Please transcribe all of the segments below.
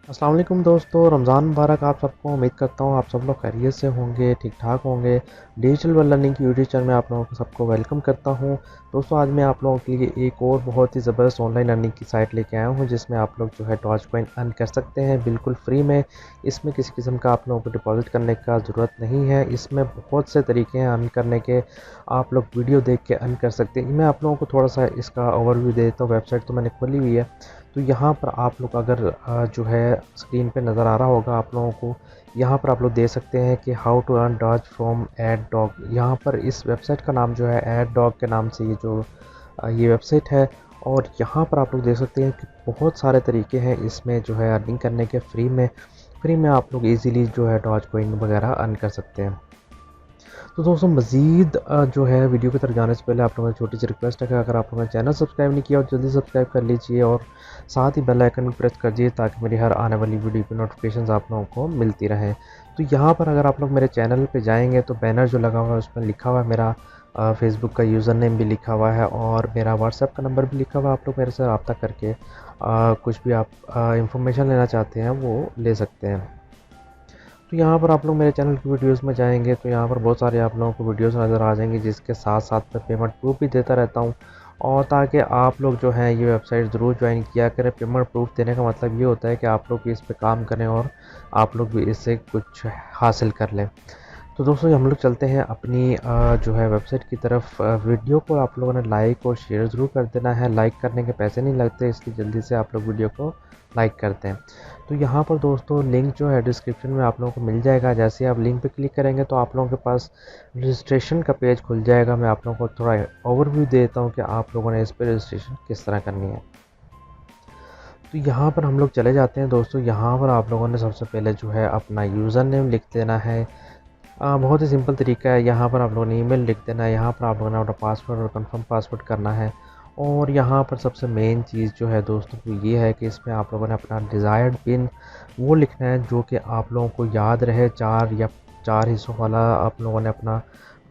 अस्सलाम वालेकुम दोस्तों, रमज़ान मुबारक आप सबको। उम्मीद करता हूँ आप सब लोग खैरियत से होंगे, ठीक ठाक होंगे। डिजिटल वर्ल्ड लर्निंग की यूट्यूब चैनल में आप लोगों को सबको वेलकम करता हूँ। दोस्तों, आज मैं आप लोगों के लिए एक और बहुत ही ज़बरदस्त ऑनलाइन लर्निंग की साइट लेके आया हूँ, जिसमें आप लोग जो है डॉज कॉइन अर्न कर सकते हैं बिल्कुल फ्री में। इसमें किसी किस्म का आप लोगों को डिपॉजिट करने का ज़रूरत नहीं है। इसमें बहुत से तरीके हैं अर्न करने के, आप लोग वीडियो देख के अर्न कर सकते हैं। मैं आप लोगों को थोड़ा सा इसका ओवरव्यू दे देता हूँ। वेबसाइट तो मैंने खोली हुई है। तो यहाँ पर आप लोग अगर जो है स्क्रीन पे नज़र आ रहा होगा आप लोगों को, यहाँ पर आप लोग देख सकते हैं कि how to earn doge from ad doge. यहाँ पर इस वेबसाइट का नाम जो है एड डॉग के नाम से ये वेबसाइट है। और यहाँ पर आप लोग देख सकते हैं कि बहुत सारे तरीके हैं इसमें जो है अर्निंग करने के। फ्री में आप लोग इजीली जो है डॉज कॉइन वगैरह अर्न कर सकते हैं। तो दोस्तों, मज़ीद जो है वीडियो की तरफ जाने से पहले आप लोगों को छोटी सी रिक्वेस्ट है कि अगर आप लोगों ने चैनल सब्सक्राइब नहीं किया और जल्दी सब्सक्राइब कर लीजिए और साथ ही बेल आइकन भी प्रेस कर दीजिए ताकि मेरी हर आने वाली वीडियो की नोटिफिकेशंस आप लोगों को मिलती रहें। तो यहाँ पर अगर आप लोग मेरे चैनल पे जाएंगे तो बैनर जो लगा हुआ है उसमें लिखा हुआ है मेरा फेसबुक का यूज़र नेम भी लिखा हुआ है और मेरा व्हाट्सएप का नंबर भी लिखा हुआ है। आप लोग मेरे से रब्ता करके कुछ भी आप इंफॉर्मेशन लेना चाहते हैं वो ले सकते हैं। तो यहाँ पर आप लोग मेरे चैनल की वीडियोस में जाएंगे तो यहाँ पर बहुत सारे आप लोगों को वीडियोस नज़र आ जाएंगे, जिसके साथ साथ मैं पेमेंट प्रूफ भी देता रहता हूँ। और ताकि आप लोग जो हैं ये वेबसाइट ज़रूर ज्वाइन किया करें। पेमेंट प्रूफ देने का मतलब ये होता है कि आप लोग भी इस पर काम करें और आप लोग भी इससे कुछ हासिल कर लें। तो दोस्तों, हम लोग चलते हैं अपनी जो है वेबसाइट की तरफ। वीडियो को आप लोगों ने लाइक और शेयर ज़रूर कर देना है। लाइक करने के पैसे नहीं लगते, इसलिए जल्दी से आप लोग वीडियो को लाइक करते हैं। तो यहाँ पर दोस्तों लिंक जो है डिस्क्रिप्शन में आप लोगों को मिल जाएगा। जैसे आप लिंक पे क्लिक करेंगे तो आप लोगों के पास रजिस्ट्रेशन का पेज खुल जाएगा। मैं आप लोगों को थोड़ा ओवरव्यू देता हूँ कि आप लोगों ने इस पर रजिस्ट्रेशन किस तरह करनी है। तो यहाँ पर हम लोग चले जाते हैं दोस्तों। यहाँ पर आप लोगों ने सबसे पहले जो है अपना यूज़र नेम लिख देना है। बहुत ही सिंपल तरीका है। यहाँ पर आप लोगों ने ईमेल लिख देना है। यहाँ पर आप लोगों ने अपना पासवर्ड और कंफर्म पासवर्ड करना है। और यहाँ पर सबसे मेन चीज़ जो है दोस्तों वो ये है कि इसमें आप लोगों ने अपना डिज़ायर्ड पिन वो लिखना है जो कि आप लोगों को याद रहे। चार हिस्सों वाला आप लोगों ने अपना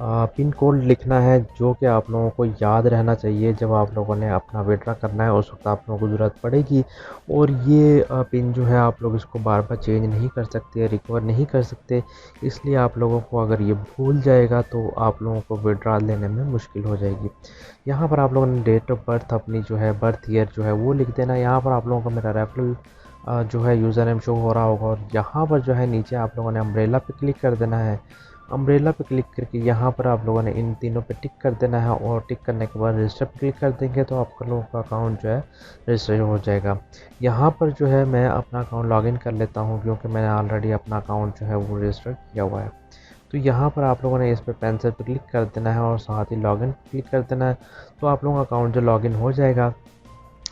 पिन कोड लिखना है जो कि आप लोगों को याद रहना चाहिए। जब आप लोगों ने अपना विड्रा करना है उस वक्त आप लोगों को ज़रूरत पड़ेगी। और ये पिन जो है आप लोग इसको बार बार चेंज नहीं कर सकते, रिकवर नहीं कर सकते। इसलिए आप लोगों को अगर ये भूल जाएगा तो आप लोगों को विड्रा लेने में मुश्किल हो जाएगी। यहाँ पर आप लोगों ने डेट ऑफ बर्थ अपनी जो है बर्थ ईयर जो है वो लिख देना है। यहाँ पर आप लोगों को मेरा रेफरल जो है यूज़र नेम शो हो रहा होगा। और यहाँ पर जो है नीचे आप लोगों ने अम्ब्रेला पे क्लिक कर देना है। अम्ब्रेला पे क्लिक करके यहाँ पर आप लोगों ने इन तीनों पे टिक कर देना है। और टिक करने के बाद रजिस्टर पे क्लिक कर देंगे तो आपका लोगों का अकाउंट जो है रजिस्टर हो जाएगा। यहाँ पर जो है मैं अपना अकाउंट लॉगिन कर लेता हूँ क्योंकि मैंने ऑलरेडी अपना अकाउंट जो है वो रजिस्टर किया हुआ है। तो यहाँ पर आप लोगों ने इस पर पेंसिल पर क्लिक कर देना है और साथ ही लॉगिन क्लिक कर देना है। तो आप लोगों का अकाउंट जो लॉगिन हो जाएगा।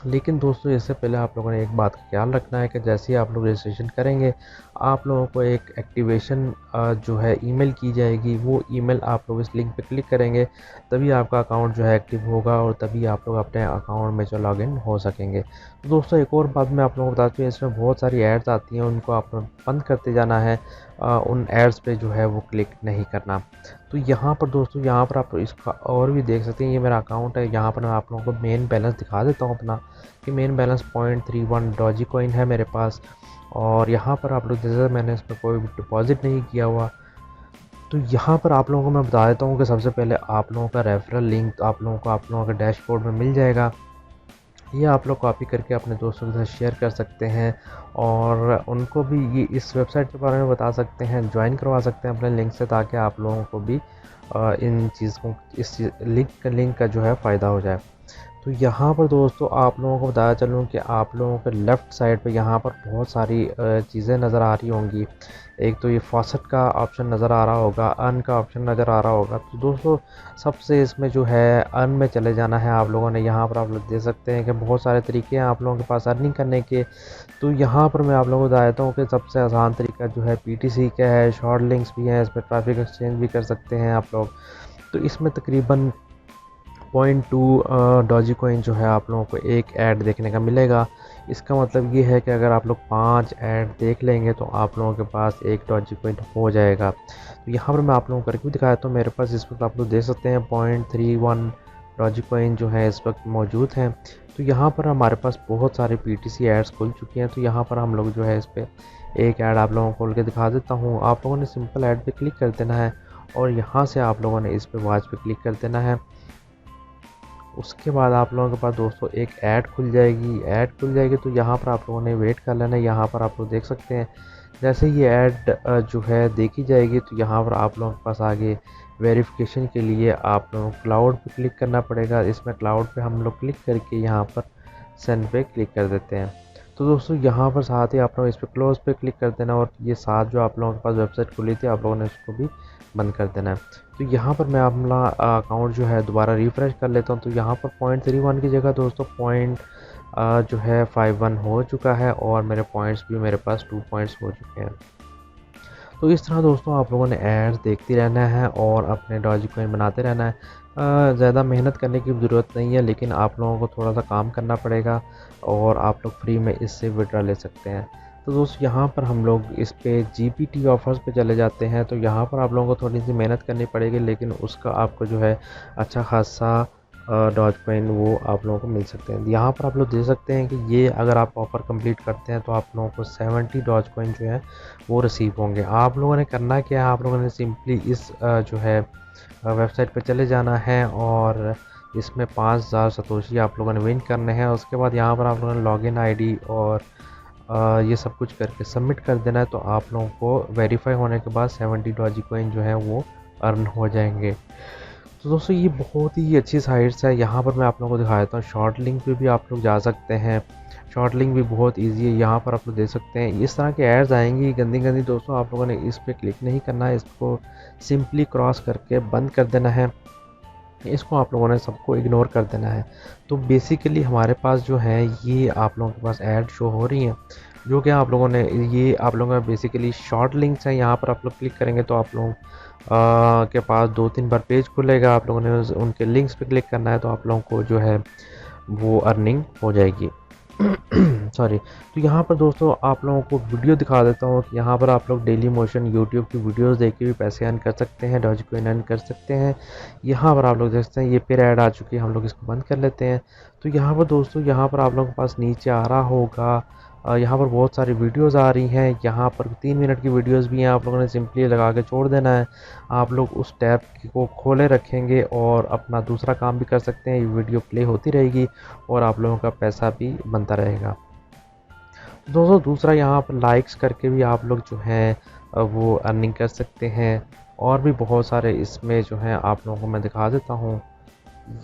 लेकिन दोस्तों, इससे पहले आप लोगों ने एक बात का ख्याल रखना है कि जैसे ही आप लोग रजिस्ट्रेशन करेंगे आप लोगों को एक एक्टिवेशन जो है ईमेल की जाएगी। वो ईमेल आप लोग इस लिंक पे क्लिक करेंगे तभी आपका अकाउंट जो है एक्टिव होगा और तभी आप लोग अपने अकाउंट में जो लॉगिन हो सकेंगे। तो दोस्तों, एक और बात मैं आप लोगों को बता दूँ, इसमें बहुत सारी एड्स आती हैं, उनको आप लोग बंद करते जाना है। उन एड्स पे जो है वो क्लिक नहीं करना। तो यहाँ पर दोस्तों, यहाँ पर आप इसका और भी देख सकते हैं। ये मेरा अकाउंट है। यहाँ पर मैं आप लोगों को मेन बैलेंस दिखा देता हूँ अपना कि मेन बैलेंस 0.31 डॉजी कॉइन है मेरे पास। और यहाँ पर आप लोग जैसे मैंने इस पर कोई भी डिपॉजिट नहीं किया हुआ। तो यहाँ पर आप लोगों को मैं बता देता हूँ कि सबसे पहले आप लोगों का रेफरल लिंक आप लोगों के डैशबोर्ड में मिल जाएगा। ये आप लोग कॉपी करके अपने दोस्तों के साथ शेयर कर सकते हैं और उनको भी ये इस वेबसाइट के बारे में बता सकते हैं, ज्वाइन करवा सकते हैं अपने लिंक से, ताकि आप लोगों को भी इन चीज़ों इस लिंक का जो है फ़ायदा हो जाए। तो यहाँ पर दोस्तों आप लोगों को बताया चलूँ कि आप लोगों के लेफ़्ट साइड पे यहाँ पर बहुत सारी चीज़ें नज़र आ रही होंगी। एक तो ये फॉसेट का ऑप्शन नज़र आ रहा होगा, अर्न का ऑप्शन नज़र आ रहा होगा। तो दोस्तों, सबसे इसमें जो है अर्न में चले जाना है आप लोगों ने। यहाँ पर आप लोग देख सकते हैं कि बहुत सारे तरीके हैं आप लोगों के पास अर्निंग करने के। तो यहाँ पर मैं आप लोगों को बता देता हूँ कि सबसे आसान तरीका जो है PTC का है। शॉर्ट लिंक्स भी हैं, इस पर ट्रैफिक एक्सचेंज भी कर सकते हैं आप लोग। तो इसमें तकरीबन 0.2 डॉजी कॉइन जो है आप लोगों को एक ऐड देखने का मिलेगा। इसका मतलब ये है कि अगर आप लोग 5 ऐड देख लेंगे तो आप लोगों के पास एक डॉजी कॉइन हो जाएगा। तो यहाँ पर मैं आप लोगों को करके भी दिखाया तो मेरे पास इस वक्त आप लोग देख सकते हैं 0.31 डॉजी कॉइन जो है इस वक्त मौजूद हैं। तो यहाँ पर हमारे पास बहुत सारे PTC एड्स खुल चुकी हैं। तो यहाँ पर हम लोग जो है इस पर एक ऐड आप लोगों को खोल के दिखा देता हूँ। आप लोगों ने सिंपल ऐड पे क्लिक कर देना है और यहाँ से आप लोगों ने इस पे वॉच पे क्लिक कर देना है। उसके बाद आप लोगों के पास दोस्तों एक ऐड खुल जाएगी। तो यहाँ पर आप लोगों ने वेट कर लेना है। यहाँ पर आप लोग देख सकते हैं जैसे ये ऐड जो है देखी जाएगी तो यहाँ पर आप लोगों के पास आगे वेरिफिकेशन के लिए आप लोगों को क्लाउड पे क्लिक करना पड़ेगा। इसमें क्लाउड पे हम लोग क्लिक करके यहाँ पर सेंड पे क्लिक कर देते हैं। तो दोस्तों यहाँ पर साथ ही आप लोग इस पर क्लोज पे क्लिक कर देना और ये साथ जो आप लोगों के पास वेबसाइट खुली थी आप लोगों ने उसको भी बंद कर देना है। तो यहाँ पर मैं अपना अकाउंट जो है दोबारा रिफ़्रेश कर लेता हूँ। तो यहाँ पर 0.31 की जगह दोस्तों जो है 51 हो चुका है और मेरे पॉइंट्स भी मेरे पास 2 पॉइंट्स हो चुके हैं। तो इस तरह दोस्तों आप लोगों ने एड्स देखते रहना है और अपने डॉजी कॉइन बनाते रहना है। ज़्यादा मेहनत करने की ज़रूरत नहीं है, लेकिन आप लोगों को थोड़ा सा काम करना पड़ेगा और आप लोग फ्री में इससे विड्रॉ ले सकते हैं। तो दोस्तों यहाँ पर हम लोग इस पे GPT ऑफर्स पे चले जाते हैं। तो यहाँ पर आप लोगों को थोड़ी सी मेहनत करनी पड़ेगी, लेकिन उसका आपको जो है अच्छा खासा डॉज कॉइन वो आप लोगों को मिल सकते हैं। यहाँ पर आप लोग देख सकते हैं कि ये अगर आप ऑफ़र कंप्लीट करते हैं तो आप लोगों को 70 डॉज कॉइन जो है वो रिसीव होंगे। आप लोगों ने करना क्या है, आप लोगों ने सिंपली इस जो है वेबसाइट पे चले जाना है और इसमें 5000 सतोशी आप लोगों ने विन करने हैं। उसके बाद यहाँ पर आप लोगों ने लॉगिन ID और ये सब कुछ करके सबमिट कर देना है। तो आप लोगों को वेरीफाई होने के बाद 70 डॉजी कॉइन जो है वो अर्न हो जाएंगे। तो दोस्तों ये बहुत ही अच्छी साइट्स है। यहाँ पर मैं आप लोगों को दिखा देता हूँ। शॉर्ट लिंक पे भी आप लोग जा सकते हैं। शॉर्ट लिंक भी बहुत इजी है। यहाँ पर आप लोग देख सकते हैं इस तरह के एड्स आएंगी गंदी गंदी। दोस्तों आप लोगों ने इस पर क्लिक नहीं करना है, इसको सिंपली क्रॉस करके बंद कर देना है। इसको आप लोगों ने सबको इग्नोर कर देना है। तो बेसिकली हमारे पास जो है ये आप लोगों के पास ऐड शो हो रही हैं, जो कि आप लोगों ने ये आप लोगों का बेसिकली शॉर्ट लिंक्स हैं। यहाँ पर आप लोग क्लिक करेंगे तो आप लोगों के पास 2-3 बार पेज खुलेगा। आप लोगों ने उनके लिंक्स पे क्लिक करना है तो आप लोगों को जो है वो अर्निंग हो जाएगी। सॉरी। तो यहाँ पर दोस्तों आप लोगों को वीडियो दिखा देता हूँ कि यहाँ पर आप लोग डेली मोशन यूट्यूब की वीडियोस देख के भी पैसे अर्न कर सकते हैं, डॉज कॉइन अर्न कर सकते हैं। यहाँ पर आप लोग देख सकते हैं ये फिर ऐड आ चुकी है, हम लोग इसको बंद कर लेते हैं। तो यहाँ पर दोस्तों यहाँ पर आप लोगों के पास नीचे आ रहा होगा, यहाँ पर बहुत सारी वीडियोस आ रही हैं। यहाँ पर 3 मिनट की वीडियोस भी हैं, आप लोगों ने सिंपली लगा के छोड़ देना है। आप लोग उस टैब को खोले रखेंगे और अपना दूसरा काम भी कर सकते हैं। ये वीडियो प्ले होती रहेगी और आप लोगों का पैसा भी बनता रहेगा। दोस्तों दूसरा यहाँ पर लाइक्स करके भी आप लोग जो हैं वो अर्निंग कर सकते हैं। और भी बहुत सारे इसमें जो हैं आप लोगों को मैं दिखा देता हूँ।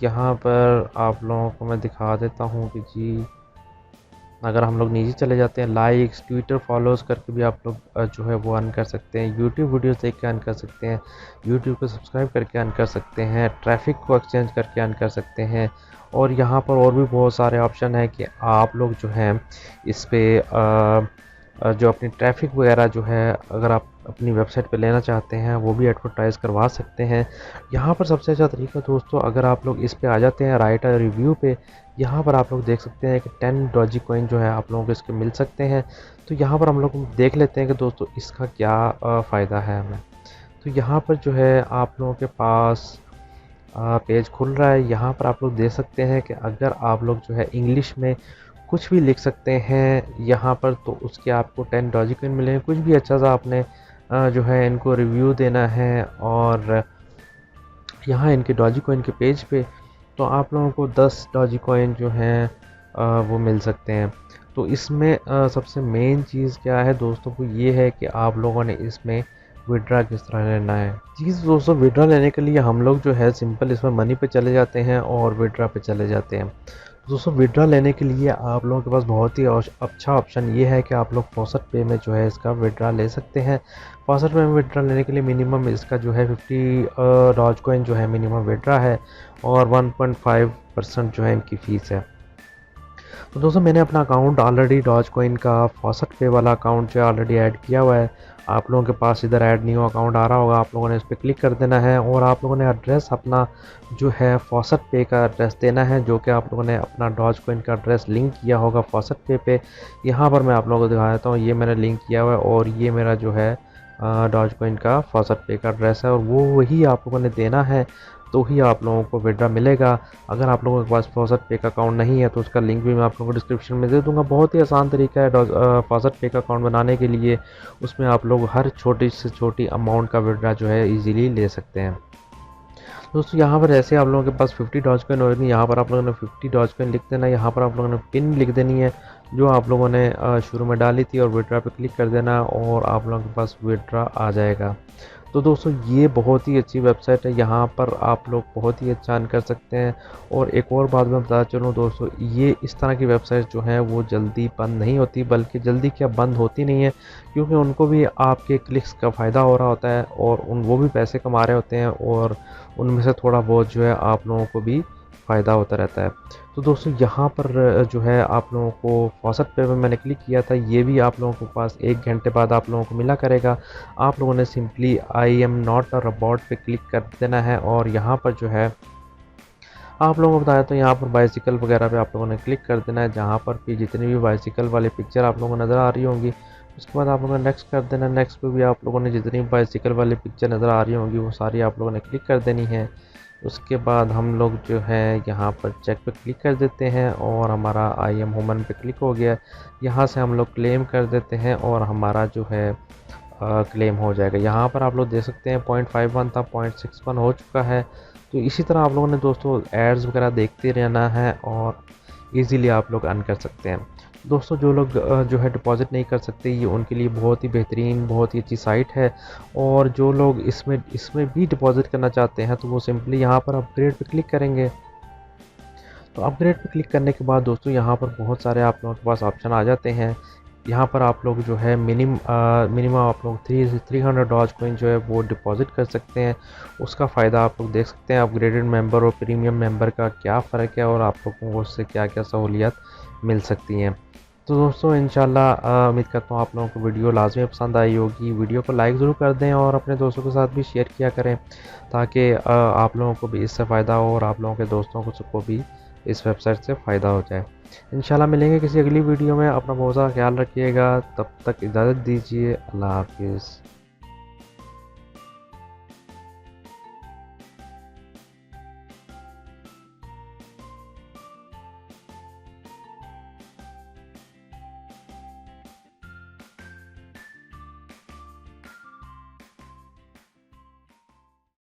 यहाँ पर आप लोगों को मैं दिखा देता हूँ कि जी अगर हम लोग नीचे चले जाते हैं, लाइक्स ट्विटर फॉलोज़ करके भी आप लोग जो है वो अर्न कर सकते हैं। यूट्यूब वीडियोस देख के अर्न कर सकते हैं, यूट्यूब को सब्सक्राइब करके अर्न कर सकते हैं, ट्रैफिक को एक्सचेंज करके अर्न कर सकते हैं। और यहाँ पर और भी बहुत सारे ऑप्शन है कि आप लोग जो हैं इस पर जो अपनी ट्रैफिक वगैरह जो है अगर आप अपनी वेबसाइट पे लेना चाहते हैं वो भी एडवर्टाइज़ करवा सकते हैं। यहाँ पर सबसे अच्छा तरीका दोस्तों अगर आप लोग इस पे आ जाते हैं राइट अ रिव्यू पे, यहाँ पर आप लोग देख सकते हैं कि 10 डॉजी कॉइन जो है आप लोगों को इसके मिल सकते हैं। तो यहाँ पर हम लोग देख लेते हैं कि दोस्तों इसका क्या फ़ायदा है हमें। तो यहाँ पर जो है आप लोगों के पास पेज खुल रहा है। यहाँ पर आप लोग देख सकते हैं कि अगर आप लोग जो है इंग्लिश में कुछ भी लिख सकते हैं यहाँ पर तो उसके आपको 10 डॉजी कॉइन मिलेंगे। कुछ भी अच्छा सा आपने जो है इनको रिव्यू देना है और यहाँ इनके डॉजी कॉइन के पेज पे तो आप लोगों को 10 डॉजी कॉइन जो हैं वो मिल सकते हैं। तो इसमें सबसे मेन चीज़ क्या है दोस्तों को ये है कि आप लोगों ने इसमें विड्रा किस तरह लेना है। चीज़ दोस्तों विड्रा लेने के लिए हम लोग जो है सिंपल इसमें मनी पे चले जाते हैं और विड्रा पे चले जाते हैं। दोस्तों विड्रा लेने के लिए आप लोगों के पास बहुत ही अच्छा ऑप्शन ये है कि आप लोग फॉसेट पे में जो है इसका विड्रा ले सकते हैं। फॉसेट पे में विड्रा लेने के लिए मिनिमम इसका जो है 50 डॉज कॉइन जो है मिनिमम विड्रा है और 1.5% जो है इनकी फ़ीस है। तो दोस्तों मैंने अपना अकाउंट ऑलरेडी डॉज कॉइन का फॉसेट पे वाला अकाउंट जो है ऑलरेडी ऐड किया हुआ है। आप लोगों के पास इधर ऐड न्यू अकाउंट आ रहा होगा, आप लोगों ने इस पर क्लिक कर देना है और आप लोगों ने एड्रेस अपना जो है फॉसेट पे का एड्रेस देना है, जो कि आप लोगों ने अपना डॉज कॉइन का एड्रेस लिंक किया होगा फॉसेट पे। यहाँ पर मैं आप लोगों को दिखा देता हूँ, ये मैंने लिंक किया हुआ है और ये मेरा जो है डॉज कॉइन का फॉसेट पे का एड्रेस है और वो वही आप लोगों ने देना है। तो ही आप लोगों को विड्रा मिलेगा। अगर आप लोगों के पास फॉसेट पे का अकाउंट नहीं है तो उसका लिंक भी मैं आप लोगों को डिस्क्रिप्शन में दे दूँगा। बहुत ही आसान तरीका है फॉसेट पे का अकाउंट बनाने के लिए। उसमें आप लोग हर छोटी से छोटी अमाउंट का विड्रा जो है ईज़िली ले सकते हैं। दोस्तों यहाँ पर ऐसे आप लोगों के पास 50 डॉज कॉइन होगी, यहाँ पर आप लोगों ने 50 डॉज कॉइन लिख देना है। यहाँ पर आप लोगों ने पिन लिख देनी है जो आप लोगों ने शुरू में डाली थी, और विड्रा पे क्लिक कर देना है और आप लोगों के पास विड्रा आ जाएगा। तो दोस्तों ये बहुत ही अच्छी वेबसाइट है, यहाँ पर आप लोग बहुत ही अच्छा अर्न कर सकते हैं। और एक और बात मैं बताना चलूँ दोस्तों, ये इस तरह की वेबसाइट जो हैं वो जल्दी बंद नहीं होती, बल्कि जल्दी क्या बंद होती नहीं है, क्योंकि उनको भी आपके क्लिक्स का फ़ायदा हो रहा होता है और वो भी पैसे कमा रहे होते हैं, और उनमें से थोड़ा बहुत जो है आप लोगों को भी फ़ायदा होता रहता है। तो दोस्तों यहाँ पर जो है आप लोगों को फॉसेट पे मैंने क्लिक किया था, ये भी आप लोगों के पास 1 घंटे बाद आप लोगों को मिला करेगा। आप लोगों ने simply I am not a robot पे क्लिक कर देना है, और यहाँ पर जो है आप लोगों को बताया तो यहाँ पर बाइसिकल वगैरह पे आप लोगों ने क्लिक कर देना है, जहाँ पर भी जितनी भी बाइसिकल वाली पिक्चर आप लोगों को नज़र आ रही होंगी, उसके बाद आप लोगों ने नेक्स्ट कर देना। नेक्स्ट पे भी आप लोगों ने जितनी बाइसिकल वाली पिक्चर नज़र आ रही होंगी वो सारी आप लोगों ने क्लिक कर देनी है। उसके बाद हम लोग जो है यहाँ पर चेक पे क्लिक कर देते हैं, और हमारा आई एम ह्यूमन पे क्लिक हो गया। यहाँ से हम लोग क्लेम कर देते हैं और हमारा जो है क्लेम हो जाएगा। यहाँ पर आप लोग देख सकते हैं 0.51 था, 0.61 हो चुका है। तो इसी तरह आप लोगों ने दोस्तों एड्स वगैरह देखते रहना है और इजीली आप लोग अर्न कर सकते हैं। दोस्तों जो लोग जो है डिपॉज़िट नहीं कर सकते, ये उनके लिए बहुत ही बेहतरीन, बहुत ही अच्छी साइट है। और जो लोग इसमें भी डिपॉज़िट करना चाहते हैं तो वो सिंपली यहाँ पर अपग्रेड पे क्लिक करेंगे। तो अपग्रेड पे क्लिक करने के बाद दोस्तों यहाँ पर बहुत सारे आप लोगों के पास ऑप्शन आ जाते हैं। यहाँ पर आप लोग जो है मिनिमम आप लोग 300 डॉज कॉइन जो है वो डिपॉज़िट कर सकते हैं। उसका फ़ायदा आप लोग देख सकते हैं। अपग्रेडेड मेंबर और प्रीमियम मेंबर का क्या फ़र्क है और आप लोगों को उससे क्या क्या सहूलियत मिल सकती हैं। तो दोस्तों इंशाल्लाह उम्मीद करता हूँ आप लोगों को वीडियो लाजमी पसंद आई होगी। वीडियो को लाइक ज़रूर कर दें और अपने दोस्तों के साथ भी शेयर किया करें, ताकि आप लोगों को भी इससे फ़ायदा हो और आप लोगों के दोस्तों को भी इस वेबसाइट से फ़ायदा हो जाए। इंशाल्लाह मिलेंगे किसी अगली वीडियो में। अपना बहुत सारा ख्याल रखिएगा। तब तक इजाज़त दीजिए। अल्लाह हाफिज़।